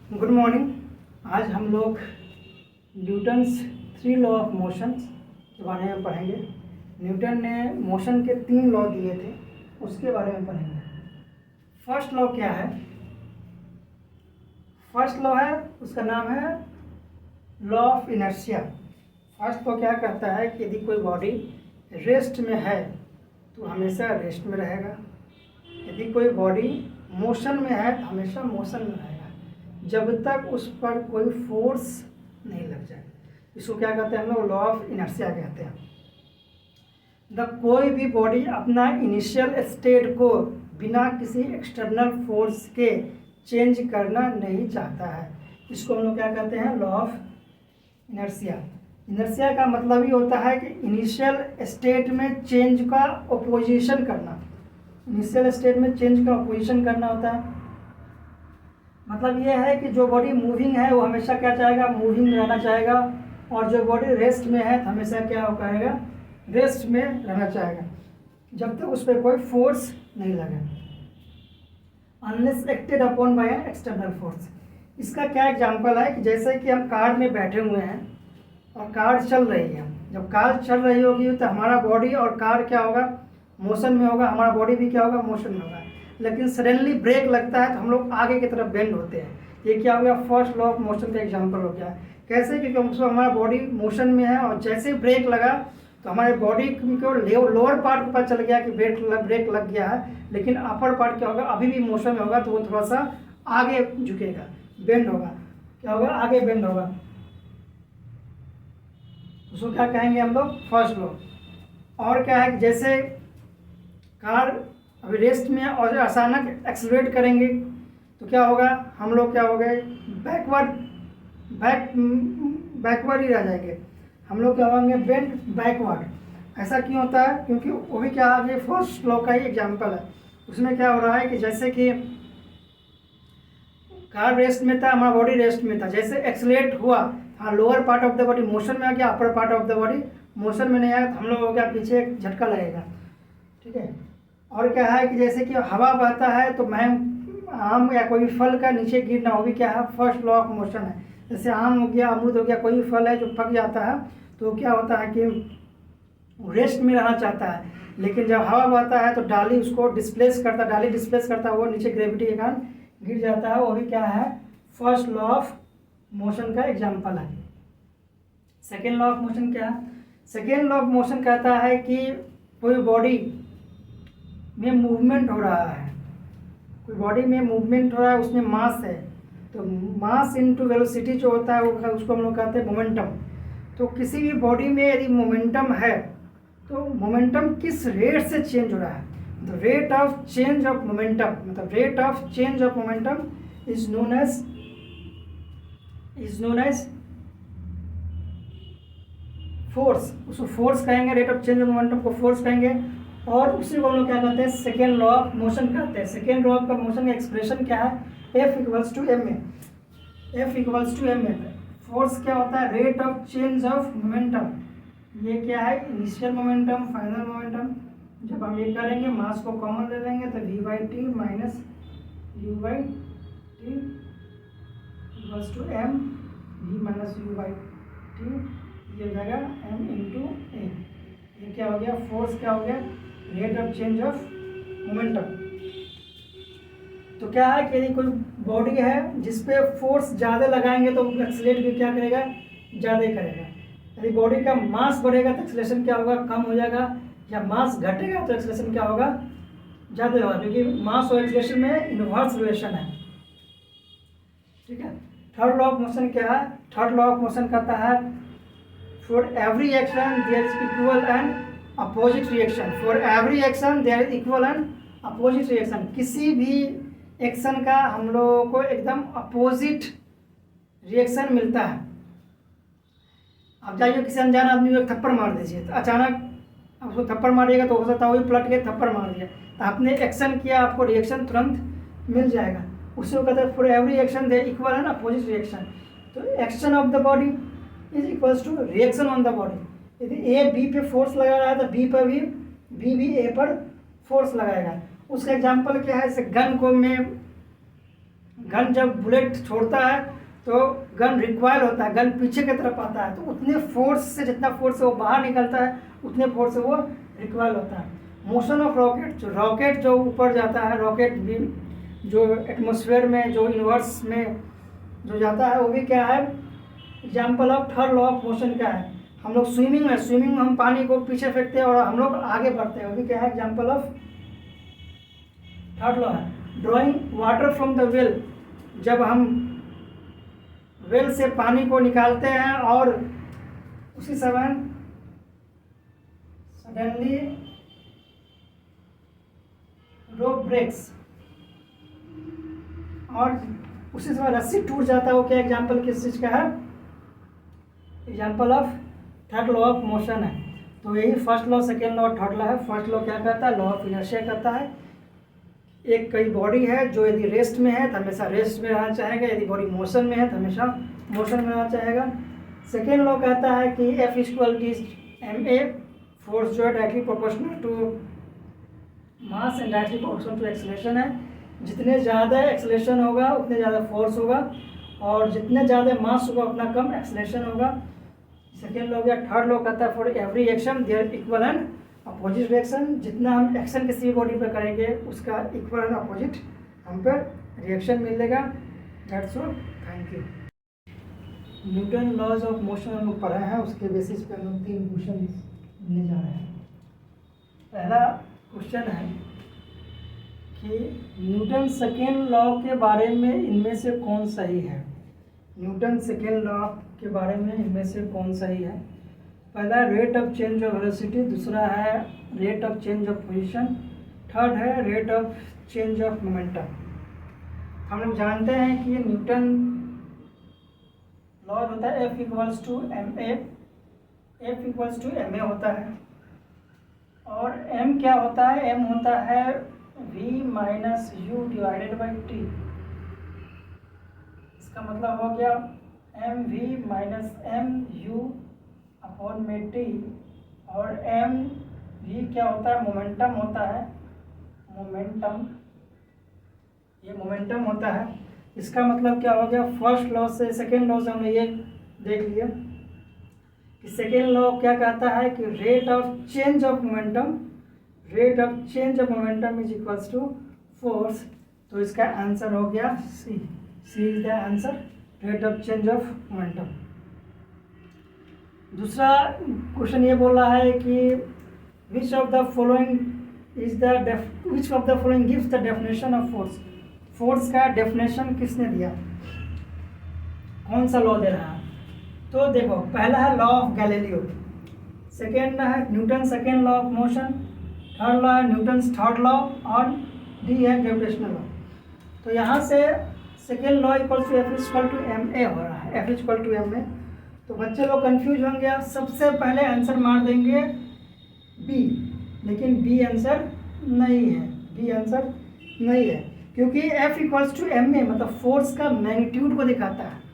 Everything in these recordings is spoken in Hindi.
Good morning. आज हम लोग न्यूटन्स 3 लॉ ऑफ मोशन के बारे में पढ़ेंगे। न्यूटन ने मोशन के 3 लॉ दिए थे, उसके बारे में पढ़ेंगे। फर्स्ट लॉ क्या है? फर्स्ट लॉ है, उसका नाम है law of inertia. First law क्या कहता है कि यदि कोई बॉडी रेस्ट में है तो हमेशा रेस्ट में रहेगा, यदि कोई बॉडी मोशन में है तो हमेशा मोशन में रहेगा, जब तक उस पर कोई फोर्स नहीं लग जाए। इसको क्या कहते हैं हम लोग? लॉ ऑफ इनर्शिया कहते हैं। कोई भी बॉडी अपना इनिशियल स्टेट को बिना किसी एक्सटर्नल फोर्स के चेंज करना नहीं चाहता है। इसको हम लोग क्या कहते हैं? Law of inertia. इनर्शिया का मतलब ही होता है कि इनिशियल स्टेट में चेंज का अपोजिशन करना। इनिशियल स्टेट में चेंज का अपोजिशन करना होता है। मतलब यह है कि जो बॉडी मूविंग है वो हमेशा क्या चाहेगा? मूविंग रहना चाहेगा, और जो बॉडी रेस्ट में है तो हमेशा क्या हो कहेगा? रेस्ट में रहना चाहेगा, जब तक उस पर कोई फोर्स नहीं लगे, unless acted upon bye an external force. इसका क्या एग्जांपल है कि जैसे कि हम कार में बैठे हुए हैं और कार चल रही है। जब कार चल रही होगी तो हमारा बॉडी और कार क्या होगा? मोशन में होगा, हमारा बॉडी भी क्या होगा? मोशन में होगा। लेकिन सडनली ब्रेक लगता है तो हम लोग आगे की तरफ बेंड होते हैं। ये क्या हो गया? फर्स्ट लॉ ऑफ मोशन का एग्जांपल हो गया। कैसे? क्योंकि उसमें हमारा बॉडी मोशन में है और जैसे ही ब्रेक लगा तो हमारे बॉडी को लोअर पार्ट को पता चल गया कि ब्रेक लग गया है, लेकिन अपर पार्ट क्या होगा? अभी भी मोशन में होगा, तो वो थोड़ा सा आगे झुकेगा, बेंड होगा। क्या होगा? आगे बेंड होगा। उसको क्या कहेंगे हम लोग? First law. और क्या है कि जैसे कार अभी रेस्ट में और अचानक एक्सलरेट करेंगे तो क्या होगा? हम लोग क्या हो गए? बैकवर्ड ही रह जाएंगे। हम लोग क्या होंगे? Bend backward. ऐसा क्यों होता है? क्योंकि वो भी क्या आगे फर्स्ट लॉ का ही एग्जांपल है। उसमें क्या हो रहा है कि जैसे कि कार रेस्ट में था, हमारा बॉडी रेस्ट में था, जैसे एक्सलेट हुआ, हाँ, lower part of the body motion में आ गया, upper part of the body motion में नहीं आया, तो हम लोग हो गया पीछे एक झटका लगेगा। ठीक है। और क्या है कि जैसे कि हवा बहता है तो आम या कोई फल का नीचे गिरना, वो भी क्या है? फर्स्ट लॉ ऑफ मोशन है। जैसे आम हो गया, अमरूद हो गया, कोई भी फल है जो पक जाता है तो क्या होता है कि रेस्ट में रहना चाहता है, लेकिन जब हवा बहता है तो डाली उसको डिस्प्लेस करता है, वो नीचे ग्रेविटी के कारण गिर जाता है। वो भी क्या है? फर्स्ट लॉ ऑफ मोशन का एग्जाम्पल है। सेकेंड लॉ ऑफ मोशन क्या है? सेकेंड लॉ ऑफ मोशन कहता है कि कोई बॉडी में मूवमेंट हो रहा है, कोई बॉडी में मूवमेंट हो रहा है, उसमें मास है, तो मास इनटू वेलोसिटी जो होता है वो उसको हम लोग कहते हैं मोमेंटम। तो किसी भी बॉडी में यदि मोमेंटम है तो मोमेंटम किस रेट से चेंज हो रहा है? The rate of change of momentum, मतलब rate of change of momentum is known as force. उसको फोर्स कहेंगे, rate of change of momentum को फोर्स कहेंगे। और उसी को हम लोग क्या कहते हैं? सेकेंड लॉ ऑफ मोशन कहते हैं। सेकेंड लॉ ऑफ मोशन का एक्सप्रेशन क्या है? F equals to M A. Force क्या होता है? Rate of change of momentum. ये क्या है? Initial momentum, final momentum. जब हम ये करेंगे, मास को कॉमन ले लेंगे तो v/t minus u/t equals to m v minus u/t, ये हो जाएगा m इंटू ए। ये क्या हो गया? फोर्स क्या हो गया? Rate of change of momentum. तो क्या है कि यदि कोई बॉडी है जिस पे फोर्स ज़्यादा लगाएंगे तो एक्सीलरेट भी क्या करेगा? ज़्यादा करेगा। यदि बॉडी का मास बढ़ेगा तो एक्सीलरेशन क्या होगा? कम हो जाएगा। या मास घटेगा तो एक्सीलरेशन क्या होगा? ज़्यादा होगा, क्योंकि मास और एक्सीलरेशन में इनवर्स रिलेशन है। ठीक है। थर्ड लॉ ऑफ मोशन क्या है? थर्ड लॉ ऑफ मोशन कहता है for every action there is equal and opposite reaction. For every action there is equal and opposite reaction. किसी भी एक्शन का हम लोगों को एकदम अपोजिट रिएक्शन मिलता है। अब जाइए किसी अनजान आदमी को थप्पड़ मार दीजिए, तो अचानक अब उसको थप्पड़ मारिएगा तो हो सकता है वही पलट के थप्पड़ मार दिया, तो आपने एक्शन किया, आपको रिएक्शन तुरंत मिल जाएगा। उसी को कहते हैं for every action there equal and opposite reaction. तो action of the body is equals to reaction on the body. यदि ए बी पे फोर्स लगा रहा है तो बी पर भी ए पर फोर्स लगाएगा। उसका एग्जाम्पल क्या है? जैसे गन को मैं गन जब बुलेट छोड़ता है तो गन रिकॉइल होता है, गन पीछे की तरफ आता है, तो उतने फोर्स से, जितना फोर्स से वो बाहर निकलता है उतने फोर्स से वो रिकॉइल होता है। मोशन ऑफ रॉकेट, जो रॉकेट जो ऊपर जाता है, रॉकेट भी जो एटमॉस्फेयर में, जो यूनिवर्स में जो जाता है, वो भी क्या है, example of third law of motion क्या है। हम लोग स्विमिंग में हम पानी को पीछे फेंकते हैं और हम लोग आगे बढ़ते हैं, वो भी क्या है, एग्जाम्पल ऑफ थर्ड लॉ है। Drawing water from the well, जब हम वेल से पानी को निकालते हैं और उसी समय सडनली रोप ब्रेक्स, और उसी समय रस्सी टूट जाता है, वो क्या एग्जाम्पल किस चीज़ का है, example of third law of motion है। तो यही first law, second law, third law है। फर्स्ट लॉ क्या कहता है, लॉ ऑफ इनर्शिया कहता है, एक कोई बॉडी है जो यदि रेस्ट में है तो हमेशा रेस्ट में रहना चाहेगा, यदि बॉडी मोशन में है तो हमेशा मोशन में रहना चाहेगा। सेकेंड लॉ कहता है कि F = ma, फोर्स जो है directly proportional to mass and directly proportional to acceleration है। जितने ज़्यादा एक्सेलरेशन होगा उतने ज़्यादा फोर्स होगा, और जितने ज़्यादा मास होगा उतना कम एक्सेलरेशन होगा। सेकेंड लॉ गया। थर्ड लॉ कहता है for every action there equal and opposite reaction, जितना हम एक्शन किसी बॉडी पर करेंगे उसका इक्वल एंड अपोजिट हम पर रिएक्शन मिलेगा। That's all, thank you. Newton laws of motion हम लोग पढ़े हैं, उसके बेसिस पे हम लोग 3 क्वेश्चन लेने जा रहे हैं। पहला क्वेश्चन है कि न्यूटन सेकेंड लॉ के बारे में इनमें से कौन सही है। न्यूटन सेकेंड लॉ के बारे में इनमें से कौन सही है। पहला rate of change of velocity, दूसरा है rate of change of position, third है rate of change of momentum. हम लोग जानते हैं कि न्यूटन लॉ होता है F = ma, F = ma होता है, और m क्या होता है, m होता है v - u / t। इसका मतलब हो गया mv - mu/t, और v क्या होता है, मोमेंटम होता है, मोमेंटम, ये मोमेंटम होता है। इसका मतलब क्या हो गया, फर्स्ट लॉ से सेकेंड लॉ से हमने ये देख लिया कि सेकेंड लॉ क्या कहता है कि rate of change of momentum, rate of change of momentum is equals to force. तो इसका आंसर हो गया C, C is the answer, rate of change of momentum. दूसरा क्वेश्चन ये बोल रहा है कि which of the following gives the definition of force. Force का डेफिनेशन किसने दिया, कौन सा लॉ दे रहा है। तो देखो, पहला है लॉ ऑफ गैलीलियो, सेकेंड है Newton second law of motion, third law है न्यूटन्स थर्ड लॉ, और डी है ग्रेविटेशनल लॉ। तो यहाँ से सेकेंड लॉ = F = ma हो रहा है, F = ma। तो बच्चे लोग कंफ्यूज होंगे, सबसे पहले आंसर मार देंगे बी, लेकिन बी आंसर नहीं है, बी आंसर नहीं है, क्योंकि F = ma मतलब फोर्स का मैग्नीट्यूड को दिखाता है।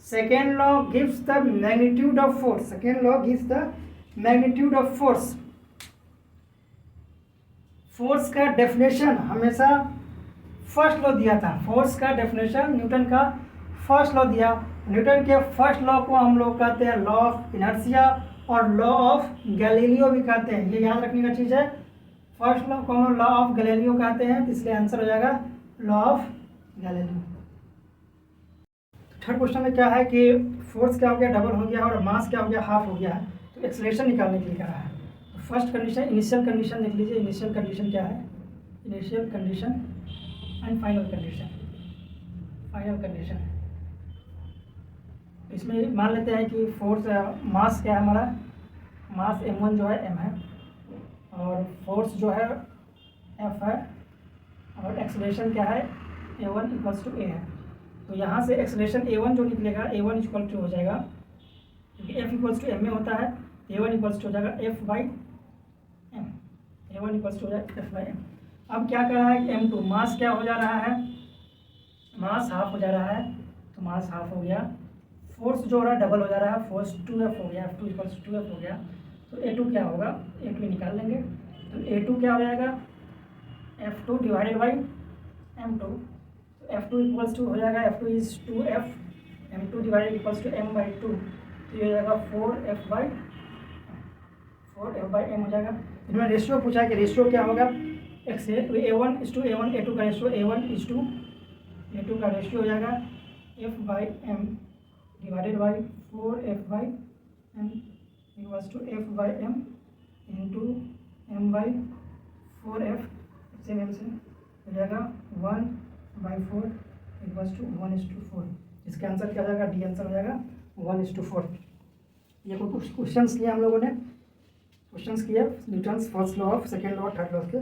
Second law gives the magnitude of force, second law gives the magnitude of force. Force का डेफिनेशन हमेशा फर्स्ट लॉ दिया था, फोर्स का डेफिनेशन न्यूटन का फर्स्ट लॉ दिया। न्यूटन के फर्स्ट लॉ को हम लोग कहते हैं लॉ ऑफ इनर्शिया, और लॉ ऑफ गैलीलियो भी कहते हैं, ये याद रखने का चीज़ है। फर्स्ट लॉ को हम लॉ ऑफ गैलीलियो कहते हैं, तो इसलिए आंसर हो जाएगा law of Galileo. Third question में क्या है कि फोर्स क्या हो गया, डबल हो गया, और मास क्या हो गया, हाफ हो गया है। तो एक्सेलरेशन निकालने के लिए कहा है। तो फर्स्ट कंडीशन, इनिशियल कंडीशन देख लीजिए, इनिशियल कंडीशन क्या है, initial condition and final condition. Final condition इसमें मान लेते हैं कि फोर्स, मास क्या है हमारा, मास m1 जो है m है, और फोर्स जो है F है, और एक्सेलरेशन क्या है, a1 = a है। तो यहाँ से एक्सेलरेशन a1 जो निकलेगा, a1 = हो जाएगा, क्योंकि F = ma होता है, a1 = हो जाएगा F/m, a1 = हो जाएगा F/m। अब क्या कर रहा है कि m2 मास क्या हो जा रहा है, मास हाफ हो जा रहा है, तो मास हाफ हो गया। फोर्स जो हो रहा है डबल हो जा रहा है, फोर्स 2F हो गया, F2 = 2F हो गया। तो a2 क्या होगा, a2 निकाल लेंगे, तो a2 क्या हो जाएगा, F2 / m2। तो F2 इक्वल्स टू हो जाएगा F2 is 2F M2 divided equals to M/2, तो ये हो जाएगा 4F बाई M हो जाएगा। इन्होंने रेशियो पूछा है कि रेशियो क्या होगा x A1 is to A1, A2 का ratio A1 is to A2 का रेशियो हो जाएगा F/M divided by 4F/M equals to F/M into M/4F, same M से हो जाएगा 1/4 इक्वल्स टू 1:4। इसका आंसर क्या हो जाएगा, डी आंसर हो जाएगा 1:4। ये कुछ क्वेश्चंस किए हम लोगों ने, क्वेश्चंस किए Newton's first law of, second law, third law के